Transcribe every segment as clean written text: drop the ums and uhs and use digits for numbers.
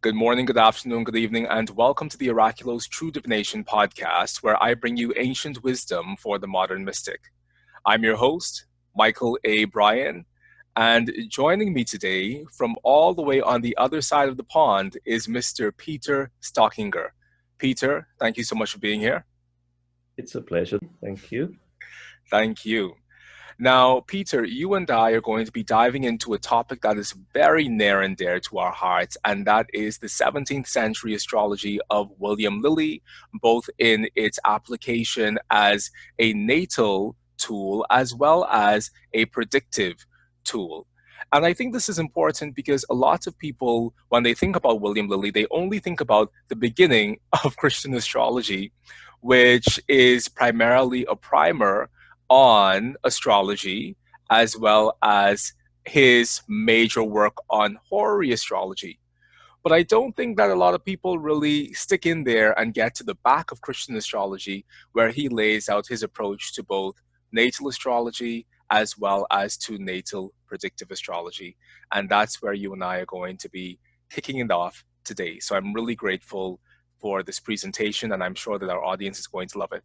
Good morning, good afternoon, good evening, and welcome to the Oraculos True Divination podcast, where I bring you ancient wisdom for the modern mystic. I'm your host, Mychal A. Bryan, and joining me today from all the way on the other side of the pond is Mr. Peter Stockinger. Peter, thank you so much for being here. It's a pleasure. Thank you. Thank you. Now, Peter, you and I are going to be diving into a topic that is very near and dear to our hearts, and that is the 17th century astrology of William Lilly, both in its application as a natal tool as well as a predictive tool. And I think this is important because a lot of people, when they think about William Lilly, they only think about the beginning of Christian astrology, which is primarily a primer on astrology, as well as his major work on horary astrology. But I don't think that a lot of people really stick in there and get to the back of Christian astrology, where he lays out his approach to both natal astrology as well as to natal predictive astrology. And that's where you and I are going to be kicking it off today. So I'm really grateful for this presentation, and I'm sure that our audience is going to love it.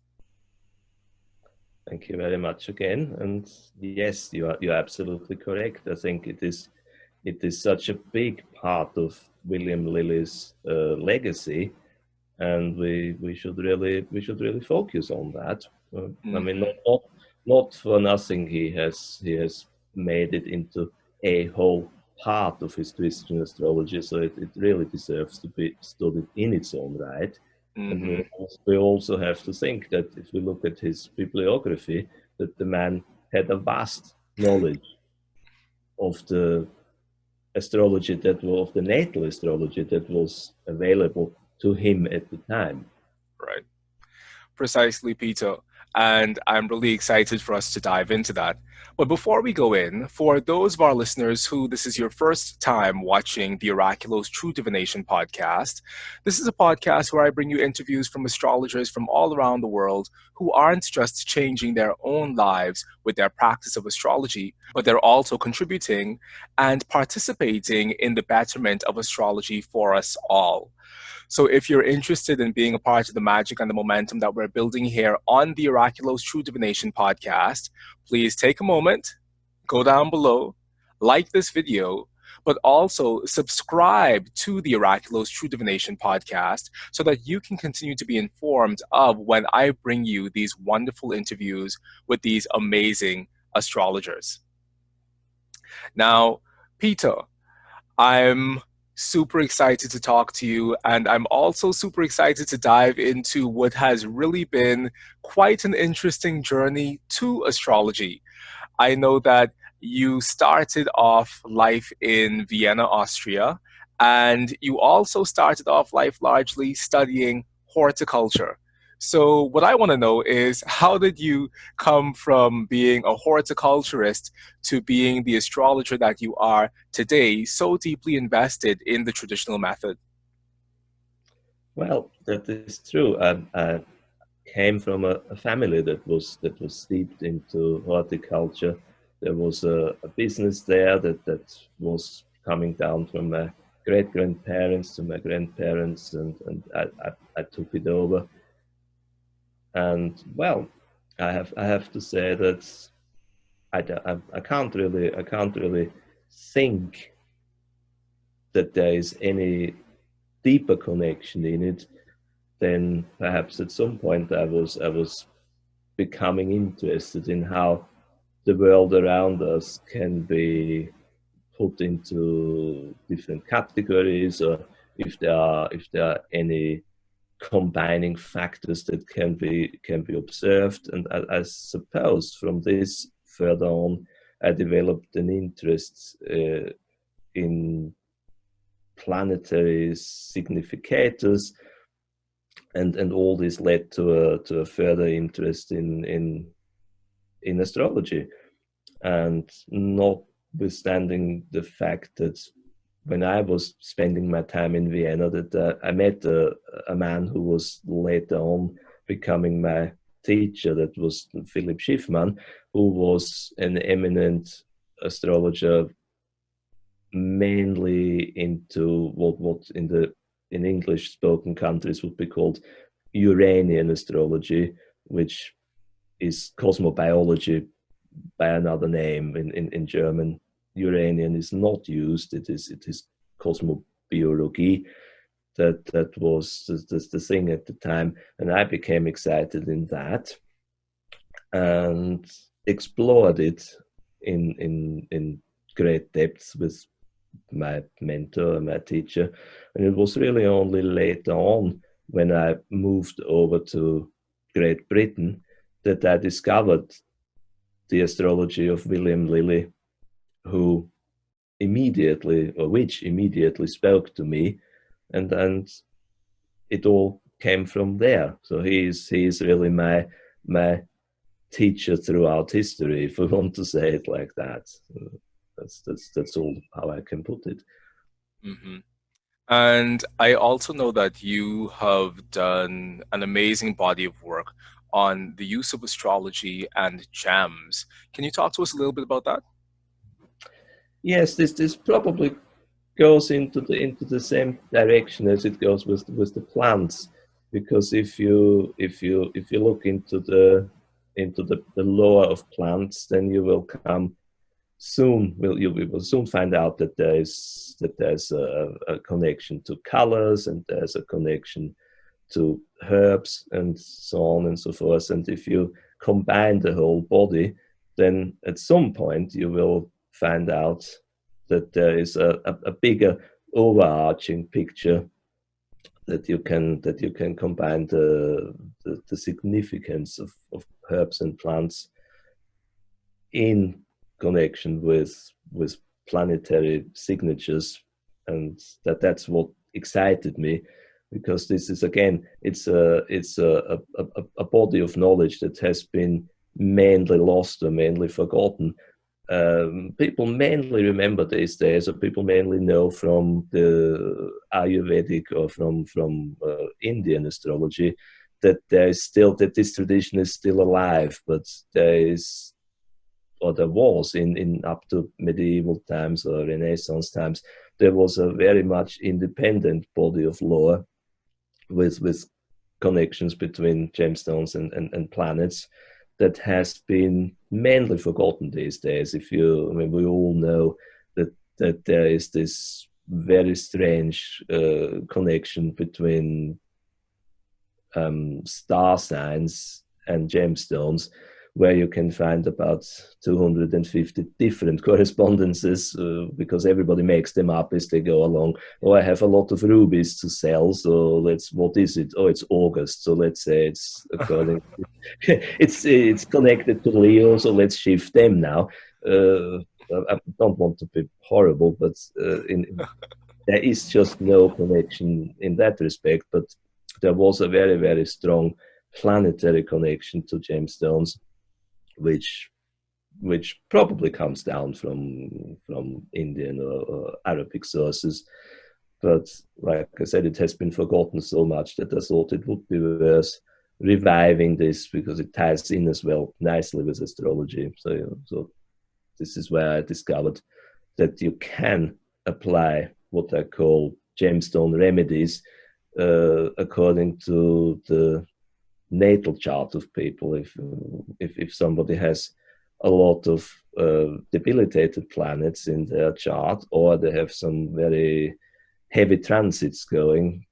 Thank you very much again. And yes, you're absolutely correct. I think it is such a big part of William Lilly's legacy, and we should really focus on that. I mean, not for nothing he has made it into a whole part of his Christian astrology, so it really deserves to be studied in its own right. And we also have to think that if we look at his bibliography, that the man had a vast knowledge of the astrology of the natal astrology that was available to him at the time. Right. Precisely, Peter. And I'm really excited for us to dive into that. But before we go in, for those of our listeners who this is your first time watching the Oraculos True Divination podcast, this is a podcast where I bring you interviews from astrologers from all around the world who aren't just changing their own lives with their practice of astrology, but they're also contributing and participating in the betterment of astrology for us all. So if you're interested in being a part of the magic and the momentum that we're building here on the Oraculos True Divination podcast, please take a moment, go down below, like this video, but also subscribe to the Oraculos True Divination podcast so that you can continue to be informed of when I bring you these wonderful interviews with these amazing astrologers. Now, Peter, I'm super excited to talk to you, and I'm also super excited to dive into what has really been quite an interesting journey to astrology. I know that you started off life in Vienna, Austria, and you also started off life largely studying horticulture. So what I want to know is, how did you come from being a horticulturist to being the astrologer that you are today, so deeply invested in the traditional method? Well, that is true. I came from a family that was steeped into horticulture. There was a business there that was coming down from my great-grandparents to my grandparents, and I took it over. And well, I have to say that I can't really think that there is any deeper connection in it than perhaps at some point I was becoming interested in how the world around us can be put into different categories, or if there are any combining factors that can be observed. And I suppose from this further on, I developed an interest in planetary significators, and all this led to a further interest in astrology. And notwithstanding the fact that when I was spending my time in Vienna, that I met a man who was later on becoming my teacher, that was Philip Schiffman, who was an eminent astrologer mainly into what in English spoken countries would be called Uranian astrology, which is cosmobiology by another name. In German, Uranian is not used. It is cosmobiology. That was the thing at the time, and I became excited in that and explored it in great depth with my mentor, my teacher. And it was really only later on, when I moved over to Great Britain, that I discovered the astrology of William Lilly, who which immediately spoke to me, and it all came from there. So he is really my teacher throughout history, if we want to say it like that. That's all how I can put it. Hmm. And I also know that you have done an amazing body of work on the use of astrology and gems. Can you talk to us a little bit about that? Yes, this probably goes into the same direction as it goes with the plants, because if you look into the lore of plants, then you will soon find out that there's a connection to colors, and there's a connection to herbs, and so on and so forth. And if you combine the whole body, then at some point you will find out that there is a bigger overarching picture, that you can combine the significance of herbs and plants in connection with planetary signatures. And that's what excited me, because this is, again, it's a body of knowledge that has been mainly lost or mainly forgotten. People mainly remember these days, or people mainly know from the Ayurvedic or from Indian astrology, that this tradition is still alive. But there was, in up to medieval times or Renaissance times, there was a very much independent body of lore with connections between gemstones and planets, that has been mainly forgotten these days. I mean, we all know that there is this very strange connection between star signs and gemstones, where you can find about 250 different correspondences, because everybody makes them up as they go along. Oh, I have a lot of rubies to sell, so what is it? Oh, it's August, so let's say it's according it's connected to Leo, so let's shift them now. I don't want to be horrible, but there is just no connection in that respect. But there was a very, very strong planetary connection to gemstones, which probably comes down from Indian or Arabic sources. But like I said, it has been forgotten so much that I thought it would be worth reviving this, because it ties in as well nicely with astrology. So this is where I discovered that you can apply what I call gemstone remedies according to the natal chart of people. If somebody has a lot of debilitated planets in their chart, or they have some very heavy transits going,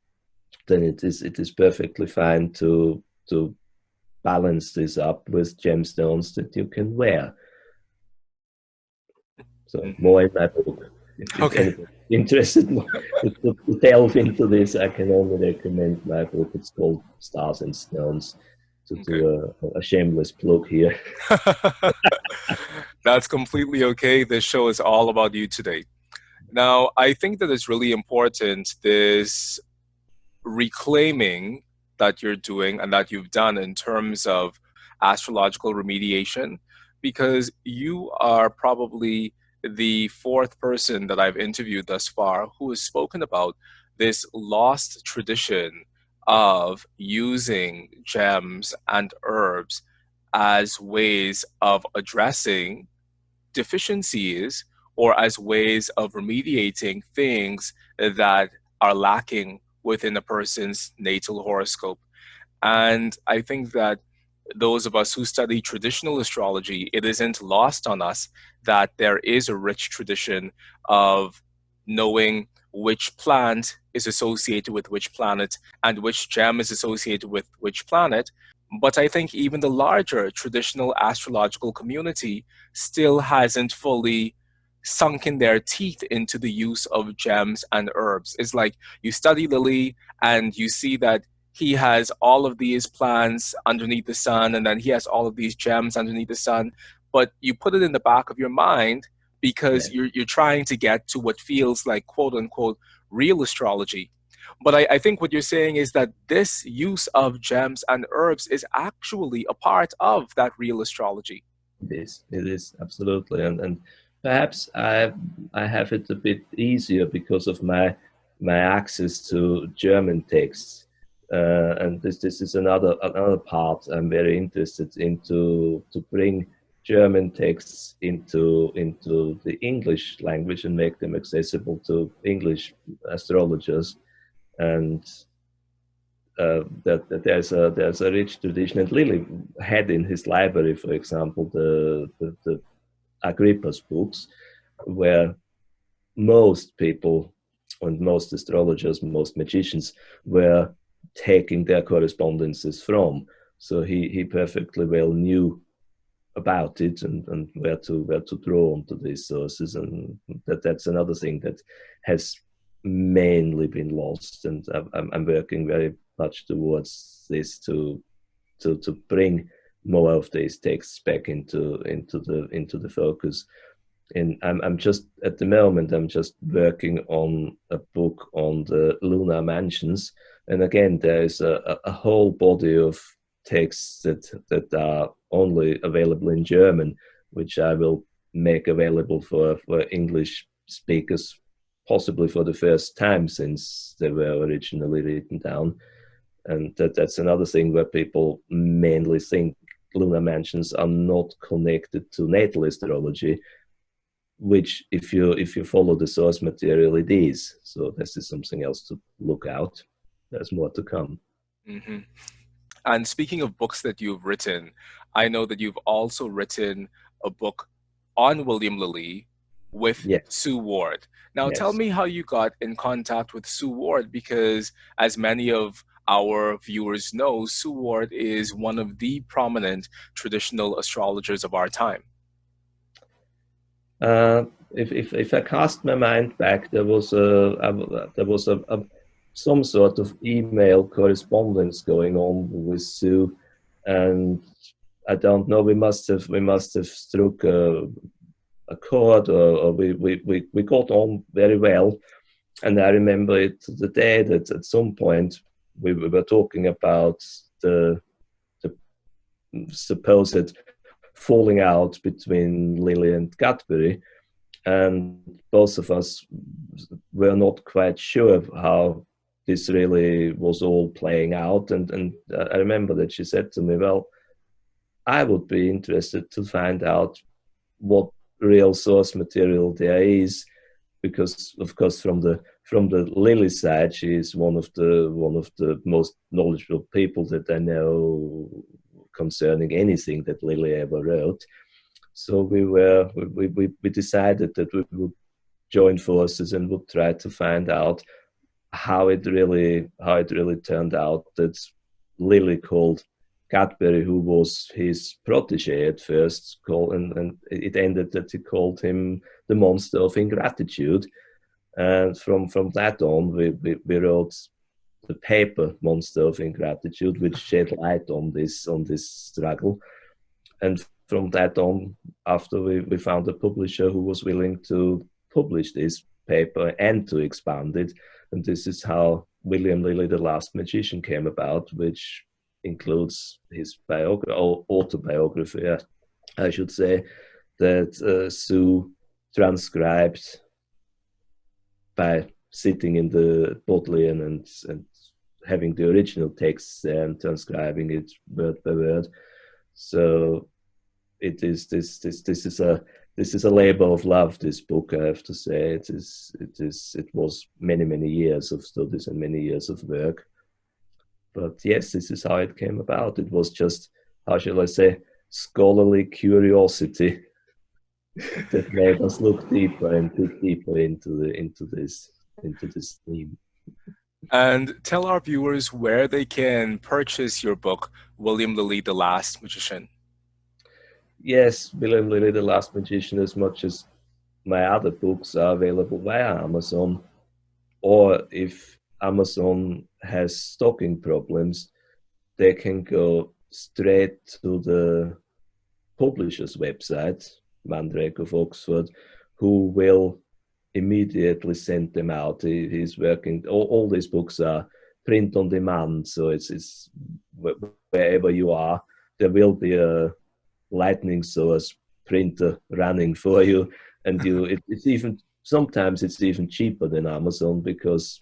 then it is perfectly fine to balance this up with gemstones that you can wear. So Hmm. more in my book. If Okay. anybody's interested to delve into this, I can only recommend my book. It's called Stars and Stones, to Okay. do a shameless plug here. That's completely okay. This show is all about you today. Now, I think that it's really important this reclaiming that you're doing and that you've done in terms of astrological remediation, because you are probably the fourth person that I've interviewed thus far who has spoken about this lost tradition of using gems and herbs as ways of addressing deficiencies or as ways of remediating things that are lacking within a person's natal horoscope. And I think that those of us who study traditional astrology, it isn't lost on us that there is a rich tradition of knowing which plant is associated with which planet and which gem is associated with which planet. But I think even the larger traditional astrological community still hasn't fully sunken their teeth into the use of gems and herbs. It's like you study Lily and you see that he has all of these plants underneath the sun, and then he has all of these gems underneath the sun. But you put it in the back of your mind because Yeah, you're trying to get to what feels like quote unquote real astrology. But I think what you're saying is that this use of gems and herbs is actually a part of that real astrology. it is. It is absolutely, and perhaps I have it a bit easier because of my access to German texts, and this is another part I'm very interested in to bring German texts into the English language and make them accessible to English astrologers, and that there's a rich tradition. And Lilly had in his library, for example, the Agrippa's books, where most people and most astrologers, most magicians were taking their correspondences from. So he perfectly well knew about it and where to draw onto these sources, and that's another thing that has mainly been lost. And I'm working very much towards this to bring more of these texts back into the focus. And I'm just at the moment I'm just working on a book on the lunar mansions, and again there is a whole body of texts that are only available in German, which I will make available for English speakers, possibly for the first time since they were originally written down. And that's another thing where people mainly think lunar mansions are not connected to natal astrology, which if you follow the source material, it is. So this is something else to look out. There's more to come. Hmm. And speaking of books that you've written, I know that you've also written a book on William Lilly with Yes, Sue Ward. Now, tell yes. me how you got in contact with Sue Ward, because as many of our viewers know, Sue Ward is one of the prominent traditional astrologers of our time. If I cast my mind back, there was a some sort of email correspondence going on with Sue, and I don't know. We must have struck a chord, or we got on very well. And I remember it the day that at some point we were talking about the supposed falling out between Lily and Cadbury, and both of us were not quite sure how this really was all playing out. And I remember that she said to me, "Well, I would be interested to find out what real source material there is, because of course from the Lily side, she is one of the most knowledgeable people that I know concerning anything that Lily ever wrote." So we decided that we would join forces and would try to find out how it really turned out that Lily called Cadbury, who was his protege at first, and it ended that he called him the monster of ingratitude. And from that on, we wrote the paper Monster of Ingratitude, which shed light on this struggle. And from that on, after we found a publisher who was willing to publish this paper and to expand it, and this is how William Lilly, The Last Magician, came about, which includes his autobiography, I should say, that Sue transcribed by sitting in the Bodleian and having the original text and transcribing it word by word. So it is this is this is a labor of love. This book, I have to say, it was many years of studies and many years of work. But yes, this is how it came about. It was just, how shall I say, scholarly curiosity that made us look deeper and dig deeper into this theme. And tell our viewers where they can purchase your book, William Lilly, The Last Magician. Yes, William Lilly, The Last Magician, as much as my other books, are available via Amazon. Or if Amazon has stocking problems, they can go straight to the publisher's website, Mandrake of Oxford, who will immediately send them out. He's working, all these books are print on demand, so it's wherever you are, there will be a lightning source printer running for you, and it's even, sometimes it's even cheaper than Amazon, because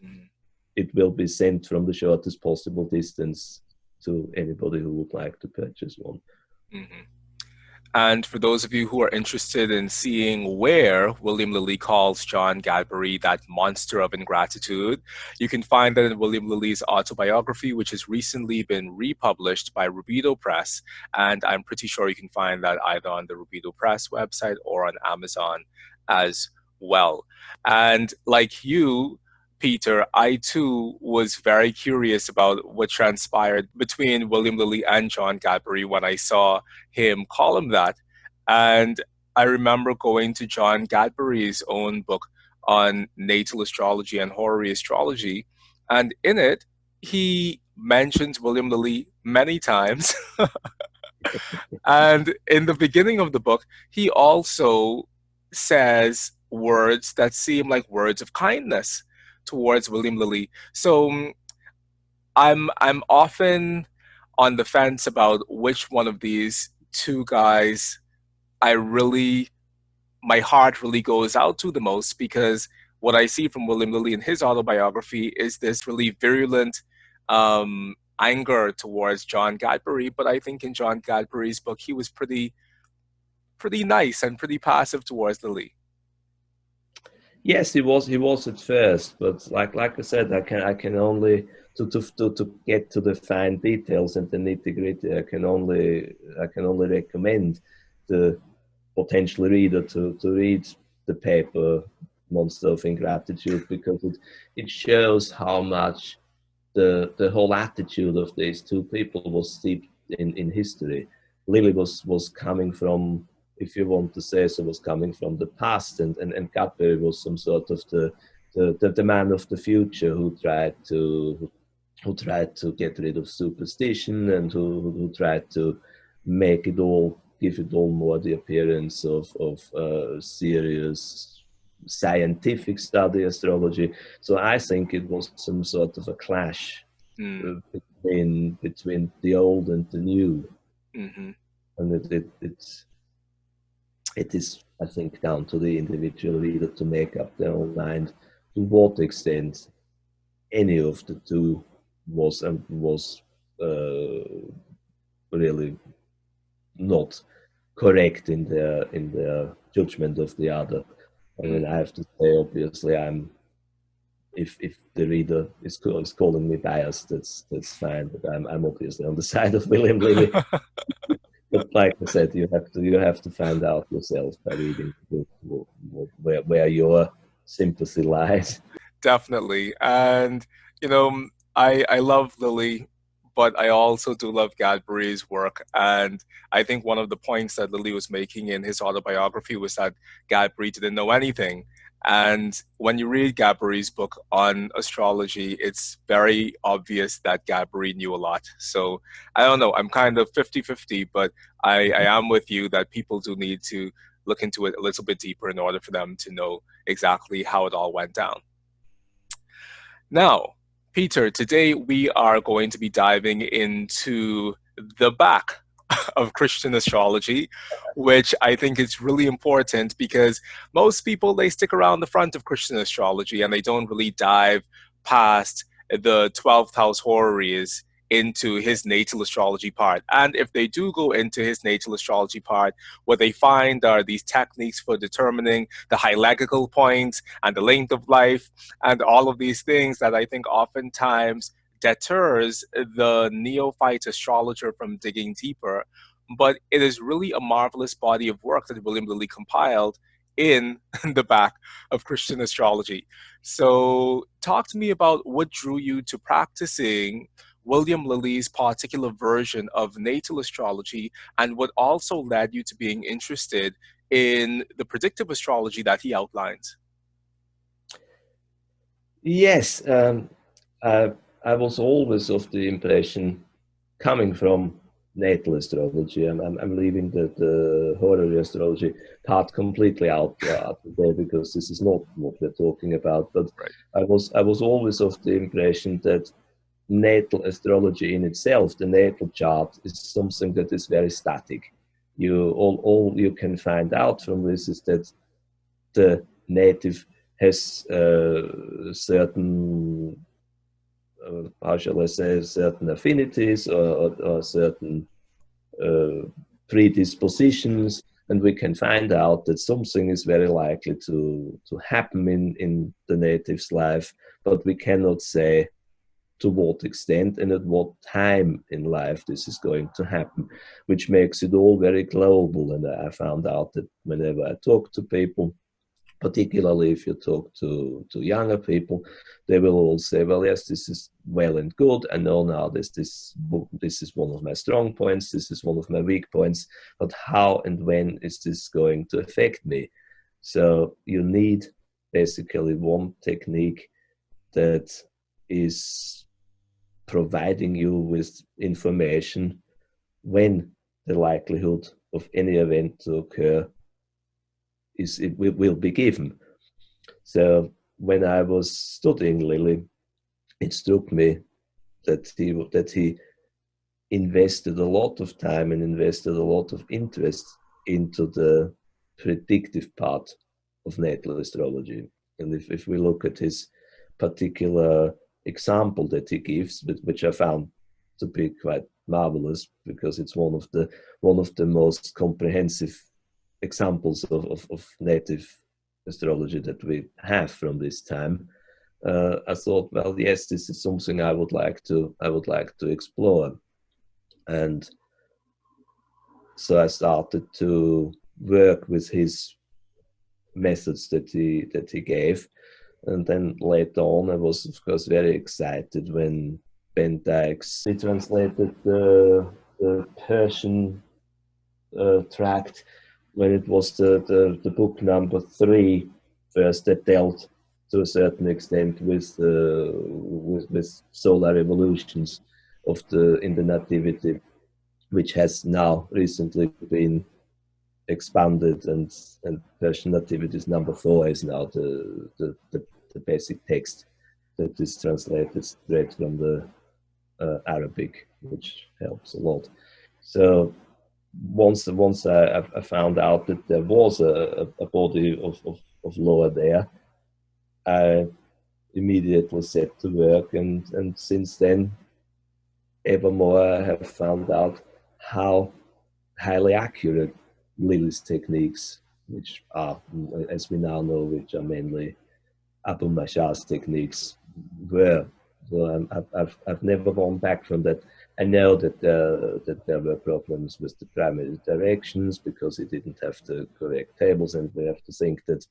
it will be sent from the shortest possible distance to anybody who would like to purchase one. Mm-hmm. And for those of you who are interested in seeing where William Lilly calls John Gadbury that monster of ingratitude, you can find that in William Lilly's autobiography, which has recently been republished by Rubido Press. And I'm pretty sure you can find that either on the Rubido Press website or on Amazon as well. And like you, Peter, I too was very curious about what transpired between William Lilly and John Gadbury when I saw him call him that. And I remember going to John Gadbury's own book on natal astrology and horary astrology. And in it, he mentions William Lilly many times. And in the beginning of the book, he also says words that seem like words of kindness towards William Lilly. So I'm often on the fence about which one of these two guys I really, my heart really goes out to the most, because what I see from William Lilly in his autobiography is this really virulent anger towards John Gadbury. But I think in John Gadbury's book, he was pretty nice and pretty passive towards Lilly. Yes, he was at first, but like I said, I can only to get to the fine details and the nitty gritty. I can only recommend the potential reader to read the paper Monster of Ingratitude, because it shows how much the whole attitude of these two people was steeped in history. Lilly was coming from, if you want to say so, was coming from the past, and Gadbury was some sort of the man of the future who tried to get rid of superstition, and who tried to make it all, give it all more the appearance of serious scientific study astrology. So I think it was some sort of a clash between the old and the new. Mm-hmm. And it is, I think, down to the individual reader to make up their own mind to what extent any of the two was really not correct in their judgment of the other. I mean, I have to say, obviously, if the reader is calling me biased, that's fine. But I'm obviously on the side of William Lilly. But like I said, you have to find out yourself by reading the book where your sympathy lies. Definitely. And, you know, I love Lilly, but I also do love Gadbury's work. And I think one of the points that Lilly was making in his autobiography was that Gadbury didn't know anything. And when you read Gadbury's book on astrology, it's very obvious that Gadbury knew a lot. So I don't know, I'm kind of 50-50, but I am with you that people do need to look into it a little bit deeper in order for them to know exactly how it all went down. Now, Peter, today we are going to be diving into the back of Christian astrology, which I think is really important because most people, they stick around the front of Christian astrology and they don't really dive past the 12th house horary into his natal astrology part. And if they do go into his natal astrology part, what they find are these techniques for determining the hierarchical points and the length of life and all of these things that I think oftentimes deters the neophyte astrologer from digging deeper. But it is really a marvelous body of work that William Lilly compiled in the back of Christian astrology. So, talk to me about what drew you to practicing William Lilly's particular version of natal astrology and what also led you to being interested in the predictive astrology that he outlines. Yes, I, I was always of the impression, coming from natal astrology, I'm leaving the horary astrology part completely out today because this is not what we're talking about. But Right. I was always of the impression that natal astrology in itself, the natal chart, is something that is very static. All you can find out from this is that the native has certain, how shall I say, certain affinities or certain predispositions, and we can find out that something is very likely to happen in the native's life, but we cannot say to what extent and at what time in life this is going to happen, which makes it all very global. And I found out that whenever I talk to people, particularly if you talk to younger people, they will all say, well, yes, this is well and good. I know now this is one of my strong points, this is one of my weak points, but how and when is this going to affect me? So you need basically one technique that is providing you with information when the likelihood of any event to occur will be given. So when I was studying Lilly, it struck me that he invested a lot of time and invested a lot of interest into the predictive part of natal astrology. And if we look at his particular example that he gives, which I found to be quite marvelous because it's one of the most comprehensive examples of native astrology that we have from this time. I thought, well, yes, this is something I would like to explore, and so I started to work with his methods that he gave, and then later on, I was of course very excited when Ben Dykes he translated the Persian tract, when it was the book number 3 first that dealt to a certain extent with solar evolutions of the in the nativity, which has now recently been expanded, and Persian nativities number 4 is now the basic text that is translated straight from the Arabic, which helps a lot. So once I found out that there was a body of lore there, I immediately set to work, and since then, ever more I have found out how highly accurate Lilly's techniques, which are, as we now know, which are mainly Abu Mashar's techniques, were. So I've never gone back from that. I know that there were problems with the primary directions because he didn't have the correct tables, and we have to think that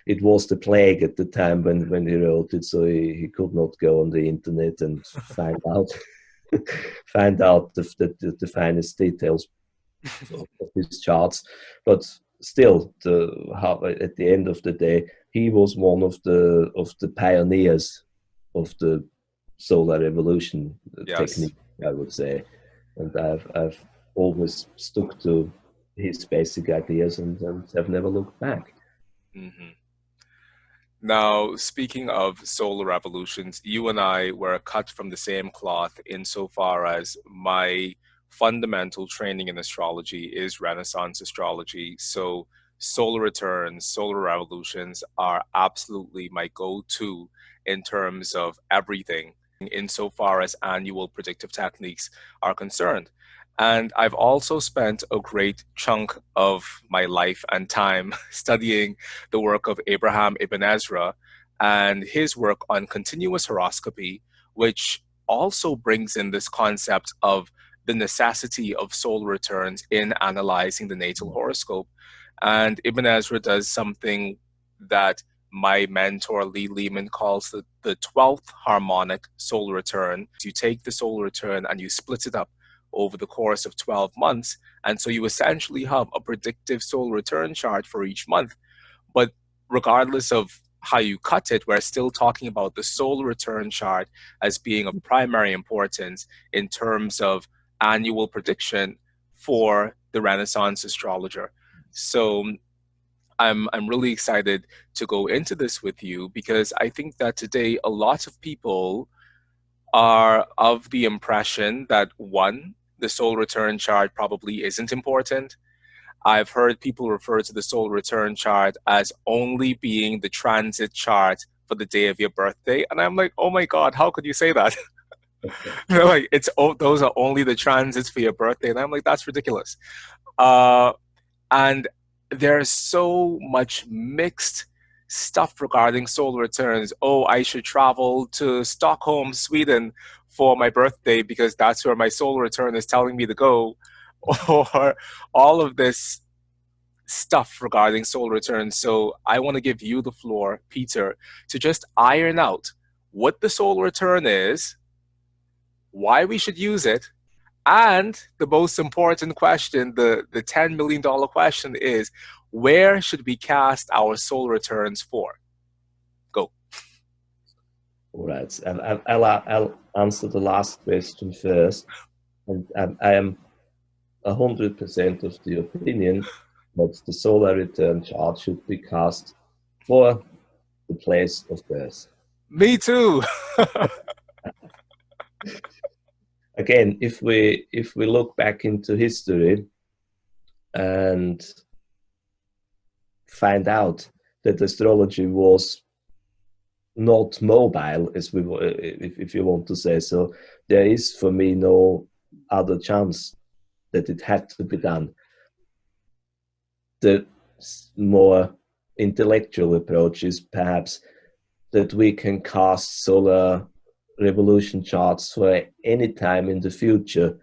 it was the plague at the time when he wrote it, so he could not go on the internet and find out find out the finest details of his charts. But still, at the end of the day, he was one of the pioneers of the solar revolution Yes. technique, I would say, and I've always stuck to his basic ideas and have never looked back. Hmm. Now, speaking of solar revolutions, you and I were cut from the same cloth insofar as my fundamental training in astrology is Renaissance astrology. So, solar returns, solar revolutions are absolutely my go to in terms of everything. insofar as annual predictive techniques are concerned. And I've also spent a great chunk of my life and time studying the work of Abraham Ibn Ezra and his work on continuous horoscopy, which also brings in this concept of the necessity of solar returns in analyzing the natal horoscope. And Ibn Ezra does something that my mentor Lee Lehman calls the 12th harmonic solar return. You take the solar return and you split it up over the course of 12 months. And so you essentially have a predictive solar return chart for each month. But regardless of how you cut it, we're still talking about the solar return chart as being of primary importance in terms of annual prediction for the Renaissance astrologer. So I'm really excited to go into this with you because I think that today a lot of people are of the impression that one, the solar return chart probably isn't important. I've heard people refer to the solar return chart as only being the transit chart for the day of your birthday. And I'm like, oh my God, how could you say that? They're like, those are only the transits for your birthday. And I'm like, that's ridiculous. Uh, and there's so much mixed stuff regarding solar returns. Oh, I should travel to Stockholm, Sweden for my birthday because that's where my solar return is telling me to go. Or all of this stuff regarding solar returns. So I want to give you the floor, Peter, to just iron out what the solar return is, why we should use it, and the most important question, the $10 million question is, where should we cast our solar returns for? Go. All right. I'll answer the last question first. And I am 100% of the opinion that the solar return chart should be cast for the place of birth. Me too. Again, if we look back into history and find out that astrology was not mobile, as we, if you want to say so, there is for me no other chance that it had to be done. The more intellectual approach is perhaps that we can cast solar revolution charts for any time in the future.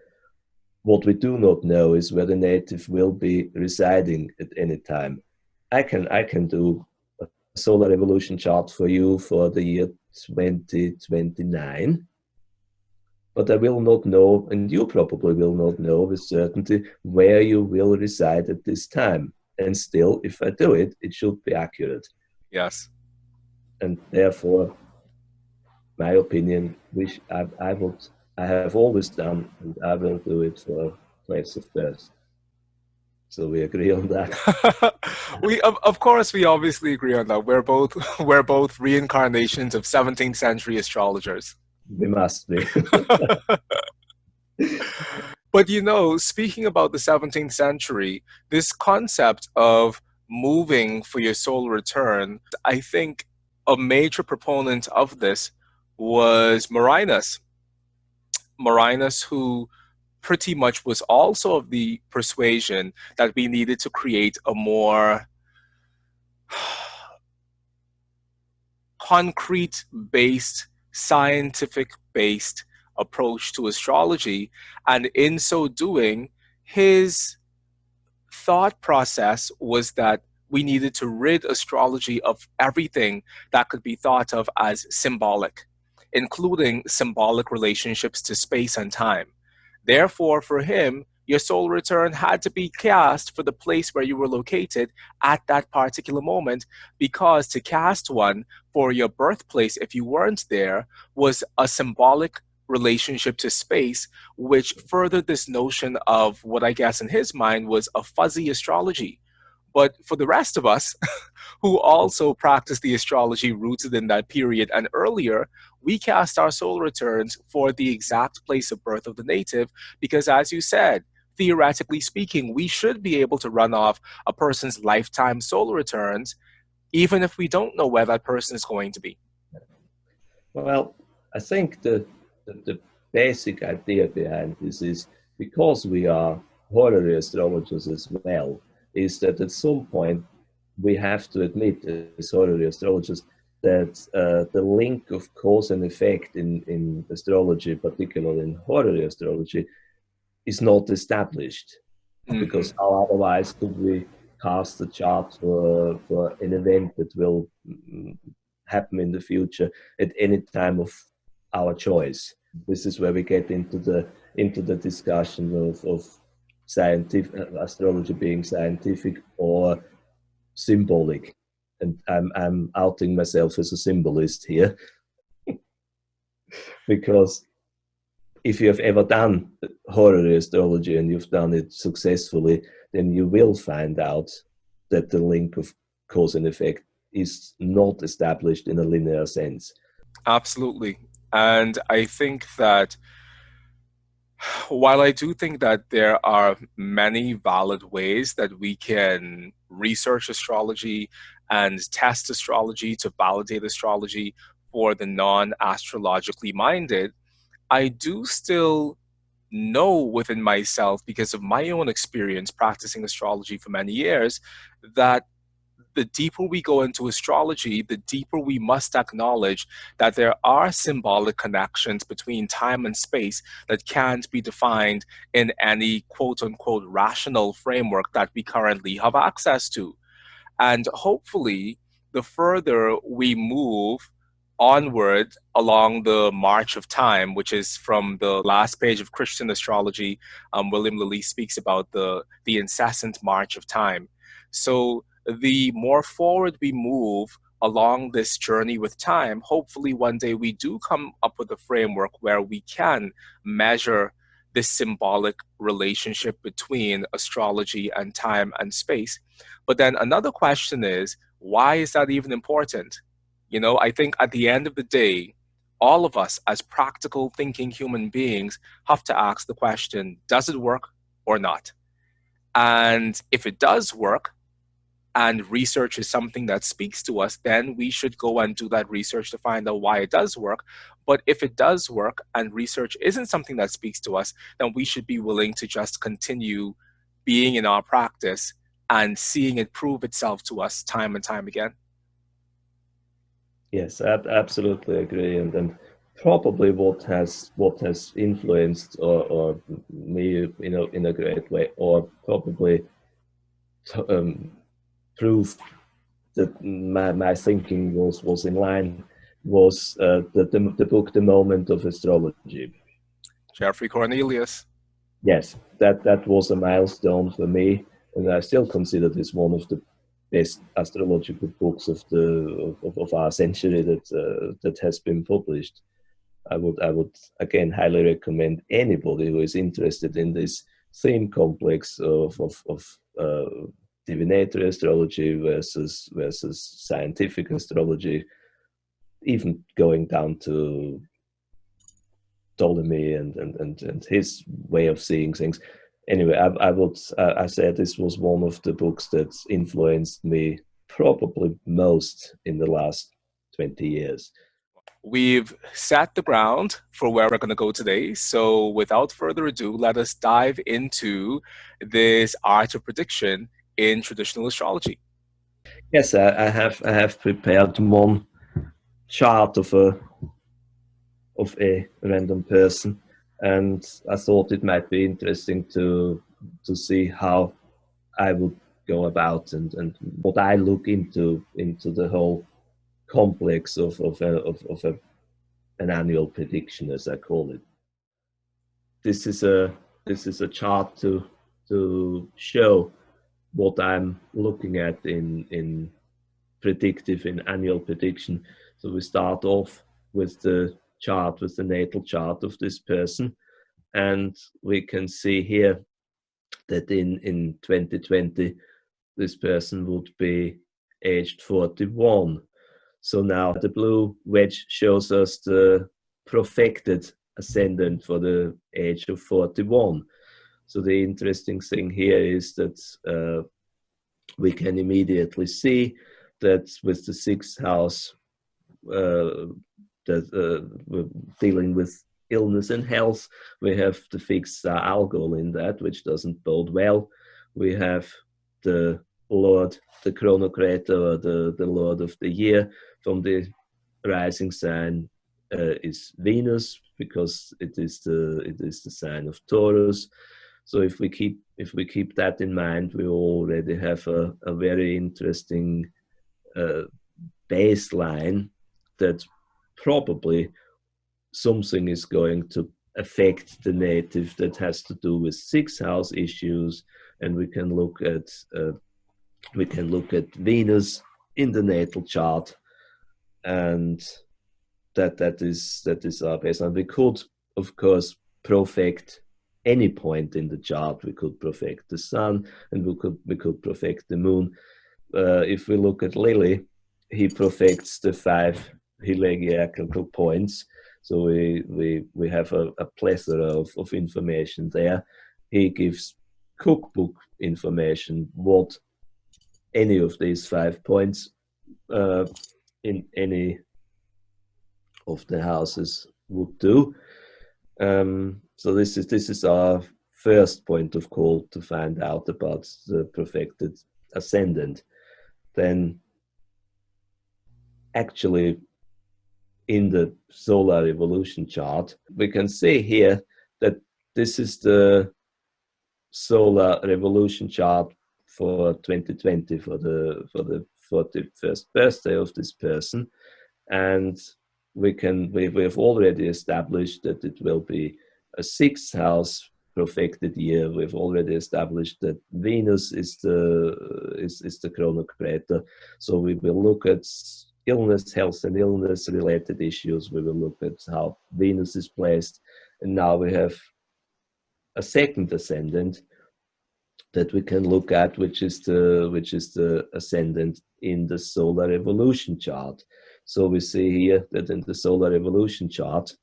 What we do not know is where the native will be residing at any time. I can do a solar revolution chart for you for the year 2029, but I will not know, and you probably will not know with certainty, where you will reside at this time. And still, if I do it, it should be accurate. Yes. And therefore, my opinion, I have always done, and I will do it for place of birth. So we agree on that. We of course we obviously agree on that. We're both reincarnations of 17th century astrologers. We must be. But you know, speaking about the 17th century, this concept of moving for your solar return, I think a major proponent of this was Marinus. Marinus, who pretty much was also of the persuasion that we needed to create a more concrete based, scientific based approach to astrology. And in so doing, his thought process was that we needed to rid astrology of everything that could be thought of as symbolic, including symbolic relationships to space and time. Therefore, for him, your solar return had to be cast for the place where you were located at that particular moment, because to cast one for your birthplace, if you weren't there, was a symbolic relationship to space, which furthered this notion of what I guess in his mind was a fuzzy astrology. But for the rest of us who also practice the astrology rooted in that period and earlier, we cast our solar returns for the exact place of birth of the native, because as you said, theoretically speaking, we should be able to run off a person's lifetime solar returns, even if we don't know where that person is going to be. Well, I think the basic idea behind this is, because we are horary astrologers as well, is that at some point we have to admit as horary astrologers that the link of cause and effect in astrology, particularly in horary astrology, is not established. Hmm. Because how otherwise could we cast a chart for an event that will happen in the future at any time of our choice? This is where we get into the discussion of scientific astrology being scientific or symbolic. And I'm outing myself as a symbolist here, because if you have ever done horary astrology and you've done it successfully, then you will find out that the link of cause and effect is not established in a linear sense. Absolutely. And I think that while I do think that there are many valid ways that we can research astrology and test astrology to validate astrology for the non astrologically minded, I do still know within myself, because of my own experience practicing astrology for many years, that the deeper we go into astrology, the deeper we must acknowledge that there are symbolic connections between time and space that can't be defined in any quote unquote rational framework that we currently have access to. And hopefully, the further we move onward along the march of time, which is from the last page of Christian astrology, William Lilly speaks about the incessant march of time. So the more forward we move along this journey with time, hopefully one day we do come up with a framework where we can measure this symbolic relationship between astrology and time and space. But then another question is, why is that even important? You know, I think at the end of the day, all of us as practical thinking human beings have to ask the question, does it work or not? And if it does work, and research is something that speaks to us, then we should go and do that research to find out why it does work. But if it does work and research isn't something that speaks to us, then we should be willing to just continue being in our practice and seeing it prove itself to us time and time again. Yes, absolutely agree. And probably what has influenced or me, in a great way, or probably um, proved that my thinking was in line, was the book The Moment of Astrology. Jeffrey Cornelius. Yes, that was a milestone for me, and I still consider this one of the best astrological books of our century that has been published. I would again highly recommend anybody who is interested in this theme complex of divinatory astrology versus scientific astrology, even going down to Ptolemy and his way of seeing things. Anyway, I said this was one of the books that influenced me probably most in the last 20 years. We've set the ground for where we're going to go today. So, without further ado, let us dive into this art of prediction in traditional astrology. Yes, I have prepared one chart of a random person, and I thought it might be interesting to see how I would go about and what I look into the whole complex of an annual prediction, as I call it. This is a chart to show what I'm looking at in predictive, in annual prediction. So we start off with the chart, with the natal chart of this person, and we can see here that in 2020 this person would be aged 41. So now the blue wedge shows us the profected ascendant for the age of 41. So the interesting thing here is that we can immediately see that with the sixth house that we're dealing with illness and health. We have the fixed algol in that, which doesn't bode well. We have the Lord, the chronocrator, or the Lord of the year from the rising sign is Venus, because it is the sign of Taurus. So if we keep that in mind, we already have a very interesting baseline that probably something is going to affect the native that has to do with sixth house issues, and we can look at Venus in the natal chart, and that is our baseline. We could, of course, profect any point in the chart. We could profect the sun, and we could profect the moon. If we look at Lily, he profects the 5 heliacal points. So we have a plethora of information there. He gives cookbook information what any of these 5 points in any of the houses would do. So this is our first point of call to find out about the profected ascendant. Then actually in the solar revolution chart, we can see here that this is the solar revolution chart for 2020, for the 41st birthday of this person, and we have already established that it will be a 6th house profected year. We've already established that Venus is the chronocrator. So we will look at illness, health and illness related issues. We will look at how Venus is placed. And now we have a second ascendant that we can look at, which is the ascendant in the solar revolution chart. So we see here that in the solar revolution chart,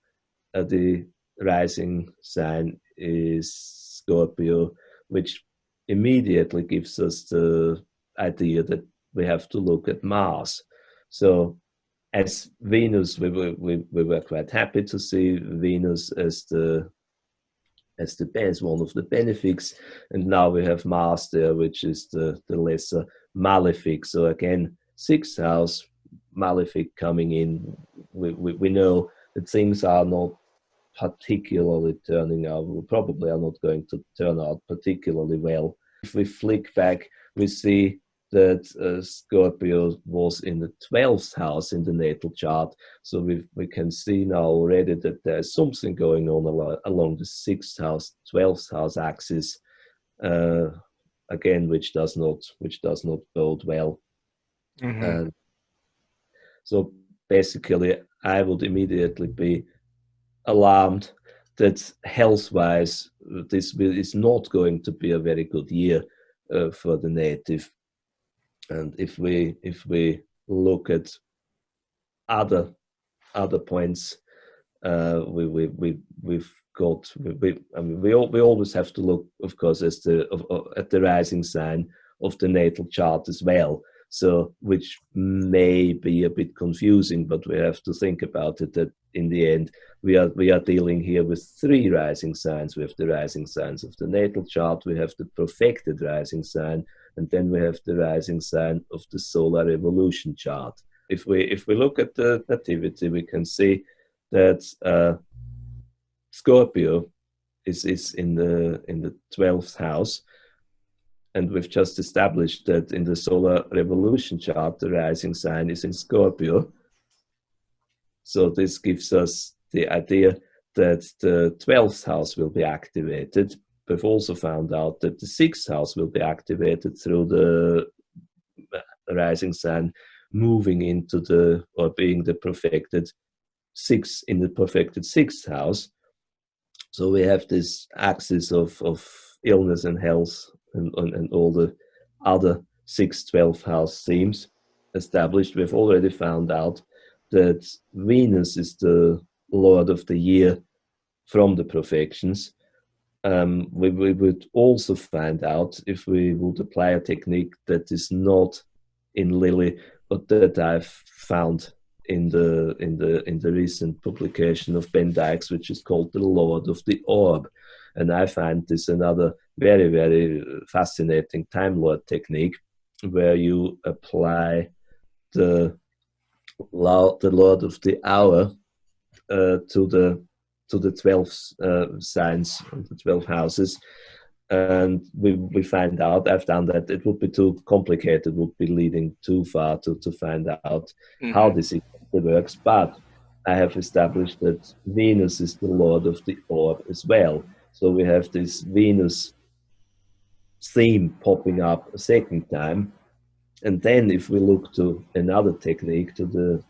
the rising sign is Scorpio, which immediately gives us the idea that we have to look at Mars. So as Venus, we were quite happy to see Venus as one of the benefics, and now we have Mars there, which is the lesser malefic. So again, 6th house malefic coming in. We know that things are not particularly turning out, probably are not going to turn out particularly well. If we flick back, we see that Scorpio was in the 12th house in the natal chart. So we can see now already that there's something going on along the 6th house, 12th house axis, again, which does not bode well. Mm-hmm. So basically, I would immediately be alarmed that health-wise, this is not going to be a very good year for the native. And if we look at other points, we've got. We always have to look, of course, at the rising sign of the natal chart as well. So, which may be a bit confusing, but we have to think about it, that in the end, we are dealing here with 3 rising signs. We have the rising signs of the natal chart, we have the profected rising sign, and then we have the rising sign of the solar revolution chart. If we look at the nativity, we can see that Scorpio is in the 12th house. And we've just established that in the solar revolution chart, the rising sign is in Scorpio. So this gives us the idea that the 12th house will be activated. We've also found out that the 6th house will be activated through the rising sign moving into or being the perfected 6th house. So we have this axis of illness and health and all the other 6th, 12th house themes established. We've already found out that Venus is the Lord of the year from the profections. We would also find out, if we would apply a technique that is not in Lily, but that I've found in the recent publication of Ben Dykes, which is called The Lord of the Orb. And I find this another very, very fascinating Time Lord technique, where you apply the Lord of the Hour to the 12 signs, the 12 houses. And we find out, I've done that, it would be too complicated, would be leading too far to find out how Mm-hmm. this exactly works. But I have established that Venus is the Lord of the Orb as well. So we have this Venus theme popping up a second time. And then if we look to another technique, to the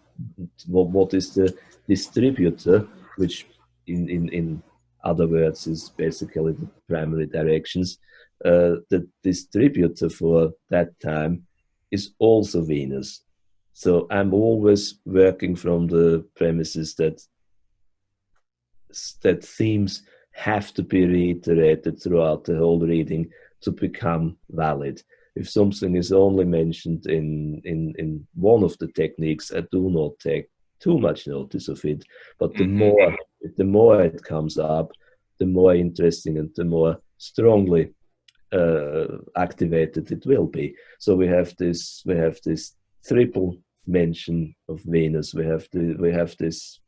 what is the distributor, which in other words is basically the primary directions, the distributor for that time is also Venus. So I'm always working from the premises that themes have to be reiterated throughout the whole reading to become valid. If something is only mentioned in one of the techniques, I do not take too much notice of it. But Mm-hmm. the more it comes up, the more interesting and the more strongly activated it will be. So we have this triple mention of Venus. We have this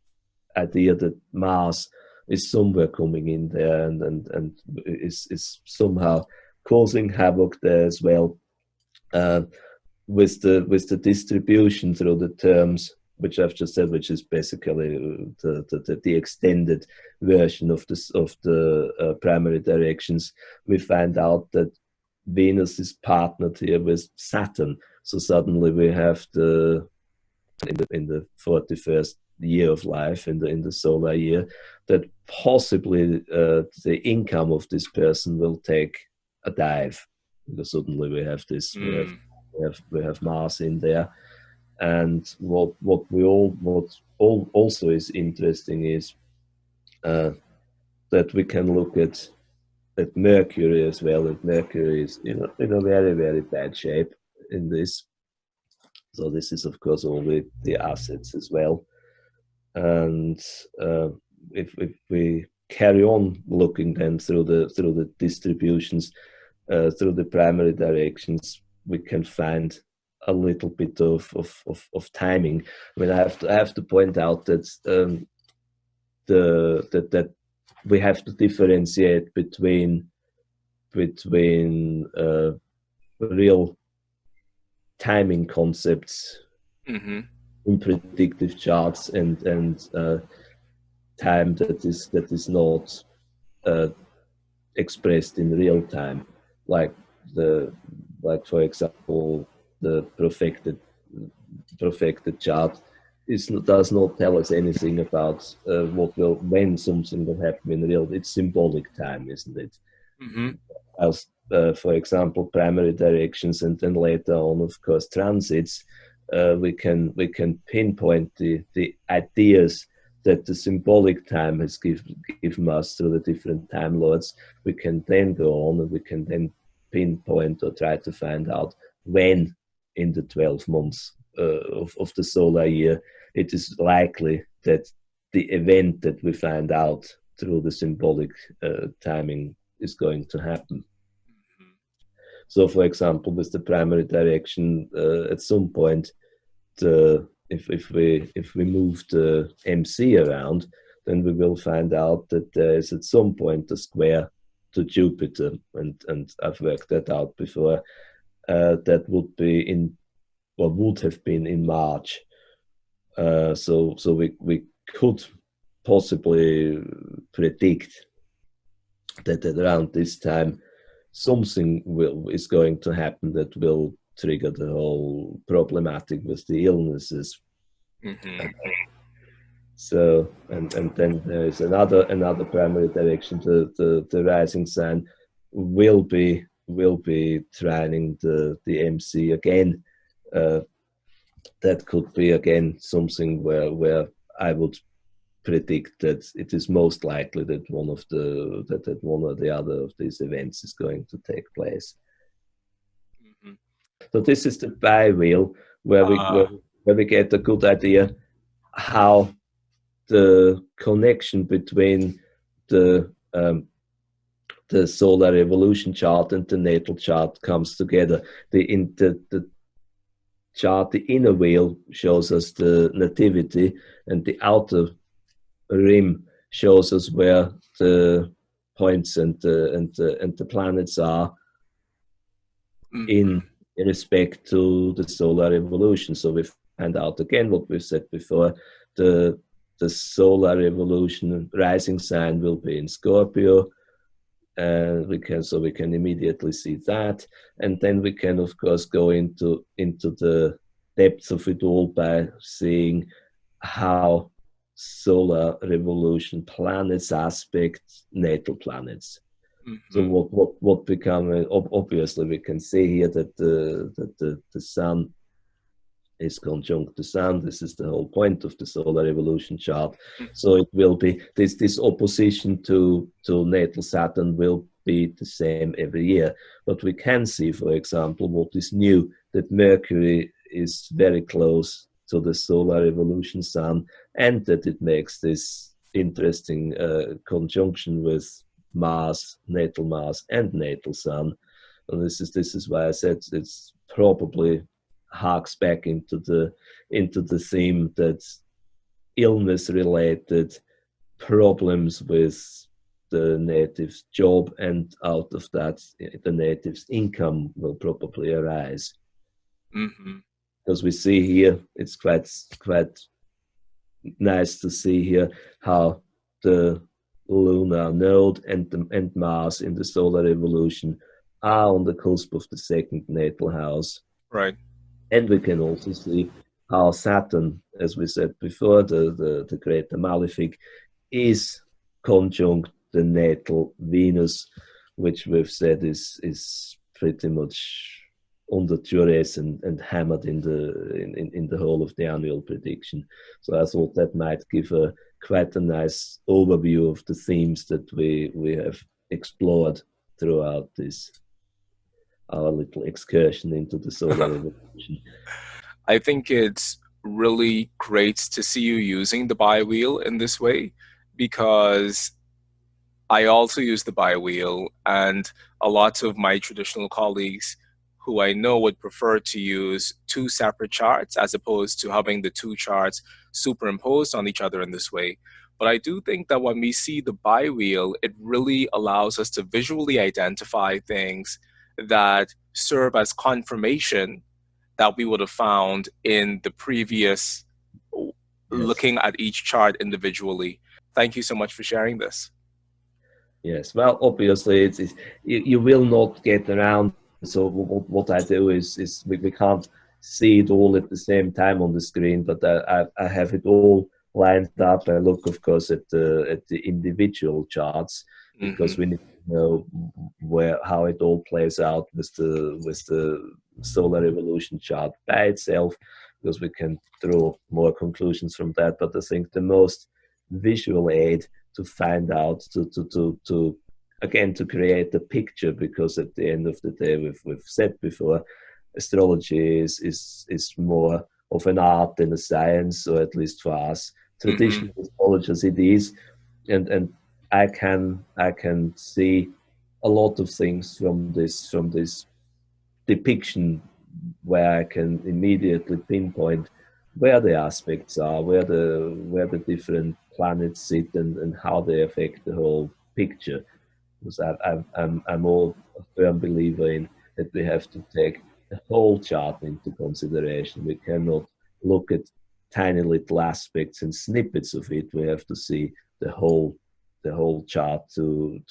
idea that Mars is somewhere coming in there and is somehow causing havoc there as well, uh, with the distribution through the terms which I've just said, which is basically the extended version of the primary directions. We find out that Venus is partnered here with Saturn, so suddenly we have in the 41st year of life, in the solar year, that possibly the income of this person will take a dive, because suddenly we have this we have Mars in there. And what also is interesting is that we can look at Mercury as well. And Mercury is in a very, very bad shape in this. So this is of course only the assets as well. And if we carry on looking then through the distributions, through the primary directions, we can find a little bit of timing. I mean, I have to point out that that we have to differentiate between real timing concepts Mm-hmm. in predictive charts and time that is not uh, expressed in real time, like the for example the perfected chart does not tell us anything about when something will happen in real. It's symbolic time, isn't it? Mm-hmm. As for example primary directions, and then later on of course transits, we can pinpoint the ideas that the symbolic time has given us through the different time lords. We can then go on and we can then pinpoint or try to find out when in the 12 months of the solar year it is likely that the event that we find out through the symbolic timing is going to happen. So, for example, with the primary direction, at some point, if we move the MC around, then we will find out that there is at some point a square to Jupiter, and I've worked that out before. That would be would have been in March. So we could possibly predict that around this time something is going to happen that will trigger the whole problematic with the illnesses. Mm-hmm. So and then there is another primary direction. The rising sign will be trining the MC again. That could be again something where I would predict that it is most likely that one or the other of these events is going to take place. Mm-hmm. So this is the bi wheel where we Uh, get a good idea. how the connection between the the solar evolution chart and the natal chart comes together. The chart, the inner wheel shows us the nativity, and the outer rim shows us where the points and the planets are in Hmm. respect to the solar evolution. So we find out again what we've said before. The the solar evolution rising sign will be in Scorpio, and we can immediately see that, and then we can of course go into the depths of it all by seeing how solar revolution planets aspect natal planets. So Hmm. what become obviously we can see here that the sun is conjunct the sun. This is the whole point of the solar evolution chart. So it will be this opposition to natal Saturn will be the same every year. But we can see, for example, what is new, that Mercury is very close to the solar evolution sun, and that it makes this interesting conjunction with Mars, and natal sun. And this is why I said it's probably harks back into the theme that illness related problems with the native's job, and out of that the native's income will probably arise. Hmm. Because we see here, it's quite nice to see here how the lunar node and Mars in the solar evolution are on the cusp of the second natal house. Right. And we can also see how Saturn, as we said before, the greater malefic, is conjunct the natal Venus, which we've said is pretty much under duress and hammered in the whole of the annual prediction. So I thought that might give quite a nice overview of the themes that we have explored throughout this our little excursion into the solar revolution. I think it's really great to see you using the bi wheel in this way because I also use the bi wheel, and a lot of my traditional colleagues who I know would prefer to use two separate charts as opposed to having the two charts superimposed on each other in this way. But I do think that when we see the bi wheel, it really allows us to visually identify things that serve as confirmation that we would have found in the previous Yes. looking at each chart individually. Thank you so much for sharing this. Yes, well, obviously, you will not get around. So what I do is we can't see it all at the same time on the screen, but I have it all lined up. I look, of course, at the individual charts, because Hmm. we need to know how it all plays out with the solar evolution chart by itself, because we can draw more conclusions from that. But I think the most visual aid to find out to again to create a picture, because at the end of the day, we've said before, astrology is more of an art than a science, or at least for us Hmm. traditional astrologers it is. And I can see a lot of things from this depiction, where I can immediately pinpoint where the aspects are, where the different planets sit, and how they affect the whole picture. Because I'm all a firm believer in that we have to take the whole chart into consideration. We cannot look at tiny little aspects and snippets of it. We have to see the whole chart to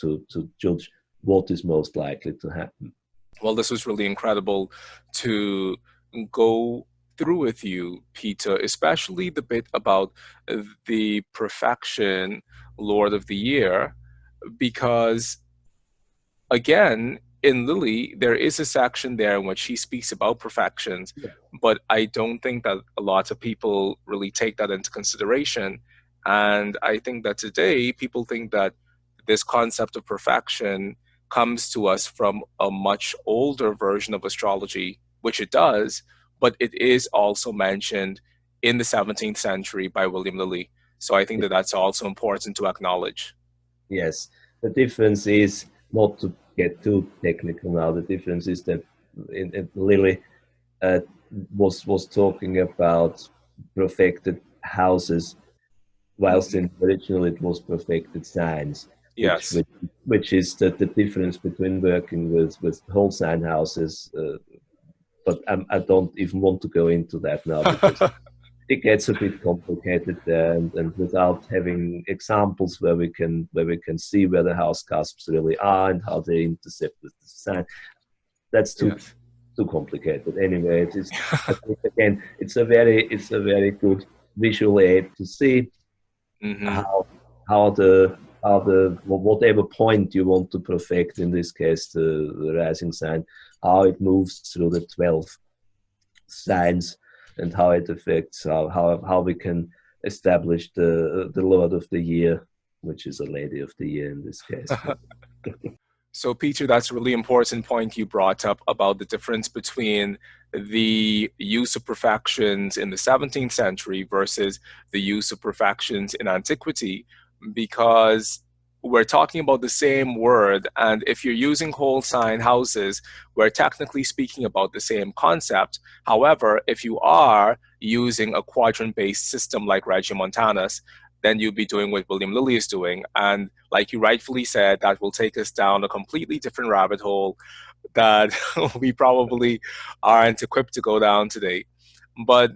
judge what is most likely to happen. Well, this was really incredible to go through with you, Peter, especially the bit about the perfection Lord of the Year, because again, in Lily, there is a section there in which he speaks about perfections, but I don't think that a lot of people really take that into consideration. And I think that today people think that this concept of perfection comes to us from a much older version of astrology, which it does, but it is also mentioned in the 17th century by William Lilly. So I think that that's also important to acknowledge. Yes, the difference is, not to get too technical now, the difference is that Lilly uh, was talking about perfected houses, whilst Hmm. in original it was perfected signs, which Yes. which, which is the difference between working with whole sign houses. But I don't even want to go into that now, because it gets a bit complicated there, and without having examples where we can see where the house cusps really are and how they intercept with the sign, that's Yes. too complicated. Anyway, it is, I think, again, it's a very good visual aid to see Hmm. how how the whatever point you want to perfect, in this case the rising sign, how it moves through the 12 signs, and how it affects how we can establish the Lord of the Year, which is a Lady of the Year in this case. So, Peter, that's a really important point you brought up about the difference between the use of perfections in the 17th century versus the use of perfections in antiquity, because we're talking about the same word. And if you're using whole sign houses, we're technically speaking about the same concept. However, if you are using a quadrant based system like Regiomontanus, then you'll be doing what William Lilly is doing. And like you rightfully said, that will take us down a completely different rabbit hole that we probably aren't equipped to go down today. But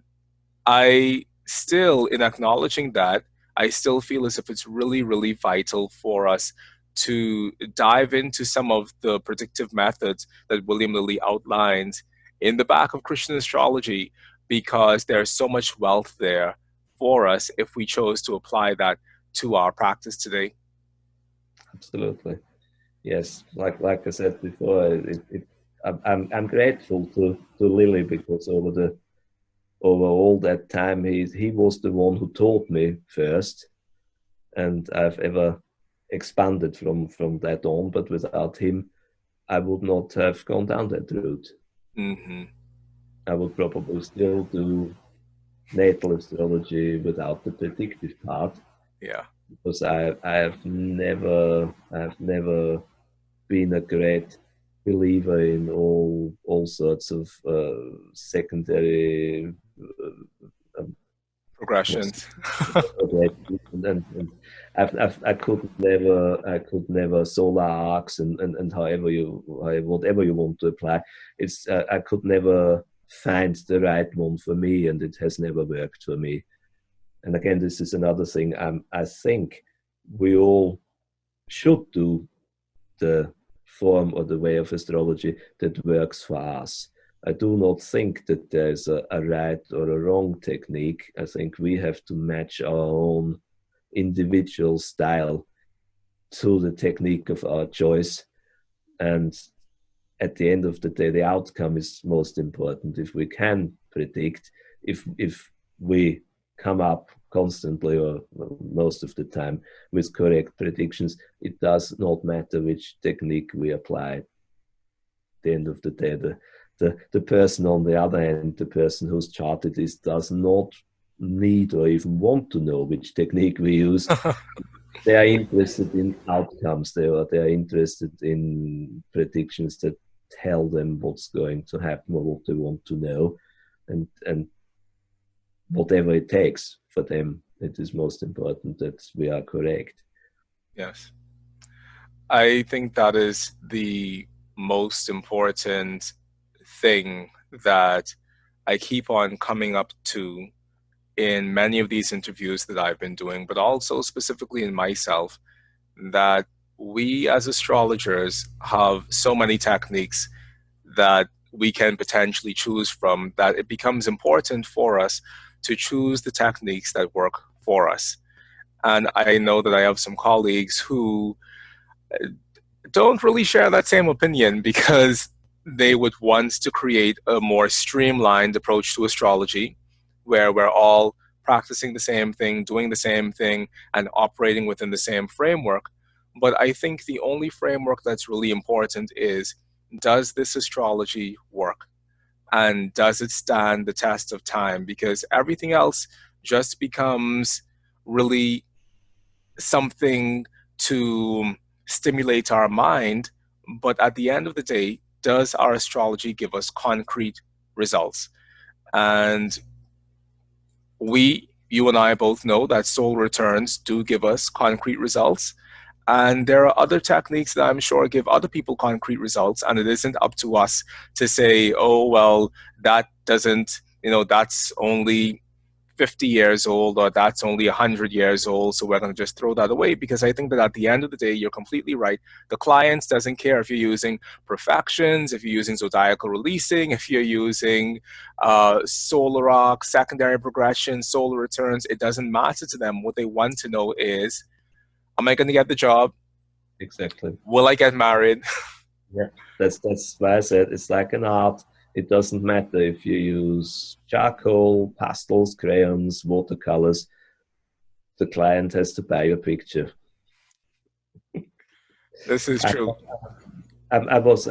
I still, in acknowledging that, I still feel as if it's really, really vital for us to dive into some of the predictive methods that William Lilly outlines in the back of Christian astrology, because there's so much wealth there for us if we chose to apply that to our practice today. Absolutely. Yes, like I said before, I'm grateful to Lily, because over all that time he was the one who taught me first, and I've ever expanded from that on. But without him, I would not have gone down that route. Hmm. I would probably still do natal astrology without the predictive part, Yeah. because I've never been a great believer in all sorts of secondary um, Progressions. and I could never solar arcs, and whatever you want to apply. I could never find the right one for me, and it has never worked for me. And again, this is another thing. I think we all should do the form or the way of astrology that works for us. I do not think that there's a right or a wrong technique. I think we have to match our own individual style to the technique of our choice. And at the end of the day, the outcome is most important. If we can predict, if we come up constantly, or most of the time, with correct predictions, it does not matter which technique we apply. At the end of the day, the person on the other hand, the person whose chart it is, does not need or even want to know which technique we use. They are interested in outcomes. They are interested in predictions that tell them what's going to happen or what they want to know, and whatever it takes for them, it is most important that we are correct. Yes. I think that is the most important thing that I keep on coming up to in many of these interviews that I've been doing, but also specifically in myself, that we as astrologers have so many techniques that we can potentially choose from, that it becomes important for us to choose the techniques that work for us. And I know that I have some colleagues who don't really share that same opinion, because they would want to create a more streamlined approach to astrology where we're all practicing the same thing, doing the same thing, and operating within the same framework. But I think the only framework that's really important is, does this astrology work? And does it stand the test of time? Because everything else just becomes really something to stimulate our mind. But at the end of the day, does our astrology give us concrete results? And you and I both know that solar returns do give us concrete results. And there are other techniques that I'm sure give other people concrete results. And it isn't up to us to say, oh, well, that doesn't, that's only 50 years old or that's only 100 years old, so we're going to just throw that away. Because I think that at the end of the day, you're completely right. The client doesn't care if you're using perfections, if you're using zodiacal releasing, if you're using solar rock, secondary progression, solar returns. It doesn't matter to them. What they want to know is, am I going to get the job? Exactly. Will I get married? Yeah, that's why I said it's like an art. It doesn't matter if you use charcoal, pastels, crayons, watercolors. The client has to buy your picture. This is I, true. I was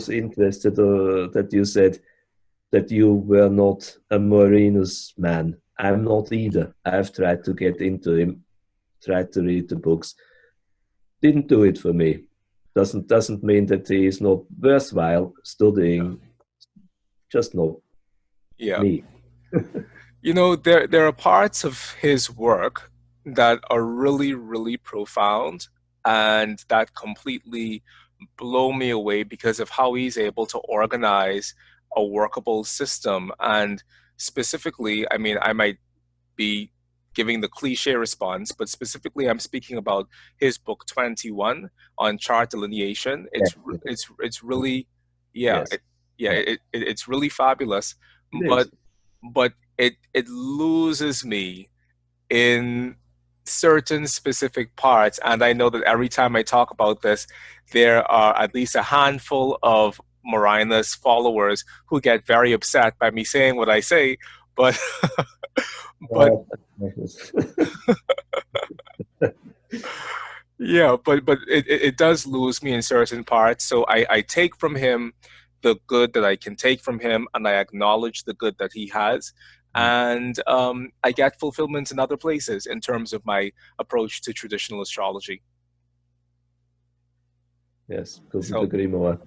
interested that you said that you were not a Marinus man. I'm not either. I've tried to get into him, tried to read the books. Didn't do it for me. Doesn't mean that he is not worthwhile studying. Just not Yeah. me. There are parts of his work that are really, really profound and that completely blow me away because of how he's able to organize a workable system. And specifically, I mean, I might be giving the cliche response, but specifically, I'm speaking about his book 21 on chart delineation. Yeah, It's really, yeah, yes, yeah, it's really fabulous, it but is. it loses me in certain specific parts. And I know that every time I talk about this, there are at least a handful of Marina's followers who get very upset by me saying what I say. But but Oh, yeah, but it does lose me in certain parts. So I take from him the good that I can take from him, and I acknowledge the good that he has. And I get fulfillment in other places in terms of my approach to traditional astrology. yes, couldn't So agree more.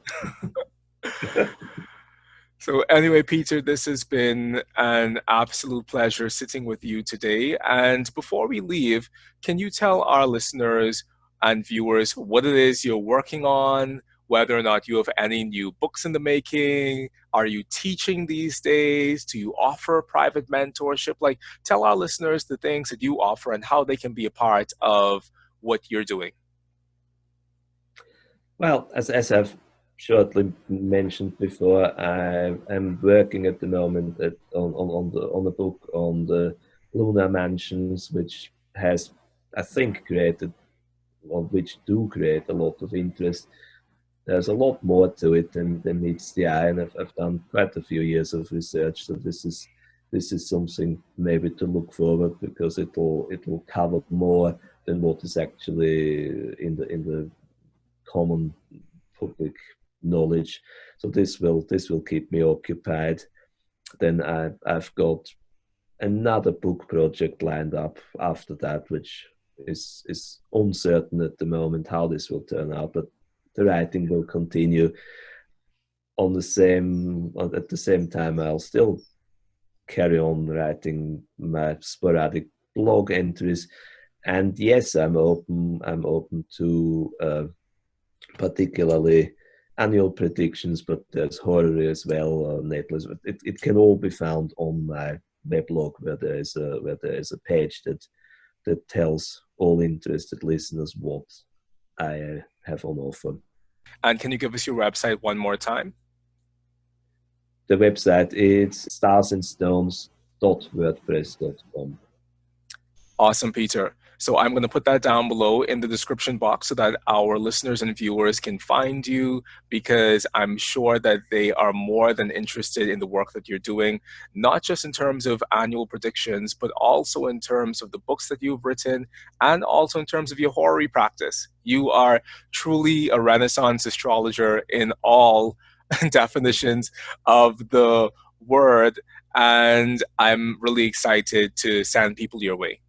So, anyway, Peter, this has been an absolute pleasure sitting with you today. And before we leave, can you tell our listeners and viewers what it is you're working on, whether or not you have any new books in the making? Are you teaching these days? Do you offer private mentorship? Like, tell our listeners the things that you offer and how they can be a part of what you're doing. Well, as I've shortly mentioned before, I'm working at the moment on a book on the lunar mansions, which has, I think, created, or which do create a lot of interest. There's a lot more to it than meets the eye, and I've done quite a few years of research. So this is something maybe to look forward, because it will cover more than what is actually in the common public knowledge. So this will keep me occupied. Then I've got another book project lined up after that, which is uncertain at the moment how this will turn out, but the writing will continue at the same time. I'll still carry on writing my sporadic blog entries, and yes, I'm open to particularly annual predictions, but there's horary as well, natal. It can all be found on my weblog, where there is a page that tells all interested listeners what I have on offer. And can you give us your website one more time? The website is starsandstones.wordpress.com. Awesome, Peter. So I'm going to put that down below in the description box so that our listeners and viewers can find you, because I'm sure that they are more than interested in the work that you're doing, not just in terms of annual predictions, but also in terms of the books that you've written and also in terms of your horary practice. You are truly a Renaissance astrologer in all definitions of the word, and I'm really excited to send people your way.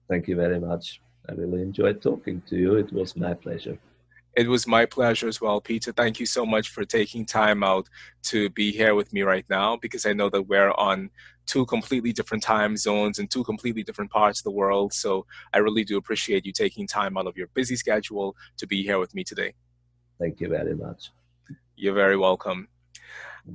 Thank you very much. I really enjoyed talking to you. It was my pleasure. It was my pleasure as well, Peter. Thank you so much for taking time out to be here with me right now, because I know that we're on two completely different time zones and two completely different parts of the world. So I really do appreciate you taking time out of your busy schedule to be here with me today. Thank you very much. You're very welcome.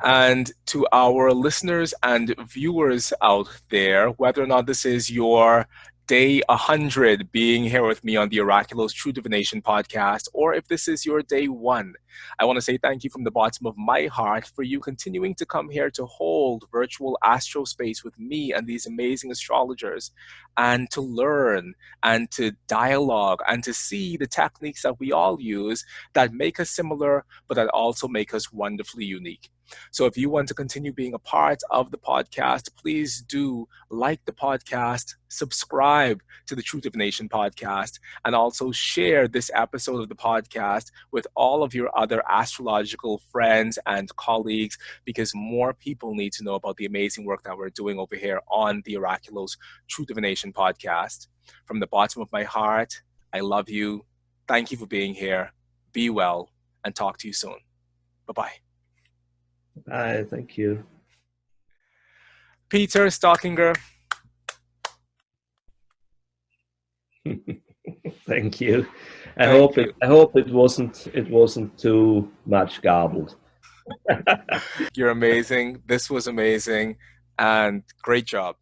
And to our listeners and viewers out there, whether or not this is your day 100 being here with me on the Oraculos True Divination podcast, or if this is your day one, I want to say thank you from the bottom of my heart for you continuing to come here to hold virtual astro space with me and these amazing astrologers, and to learn and to dialogue and to see the techniques that we all use that make us similar, but that also make us wonderfully unique. So if you want to continue being a part of the podcast, please do like the podcast, subscribe to the Truth Divination podcast, and also share this episode of the podcast with all of your other astrological friends and colleagues, because more people need to know about the amazing work that we're doing over here on the Oraculos Truth Divination podcast. From the bottom of my heart, I love you. Thank you for being here. Be well, and talk to you soon. Bye-bye. Bye. Thank you. Peter Stockinger. Thank you. I Thank you. hope it wasn't too much garbled. You're amazing. This was amazing, and great job.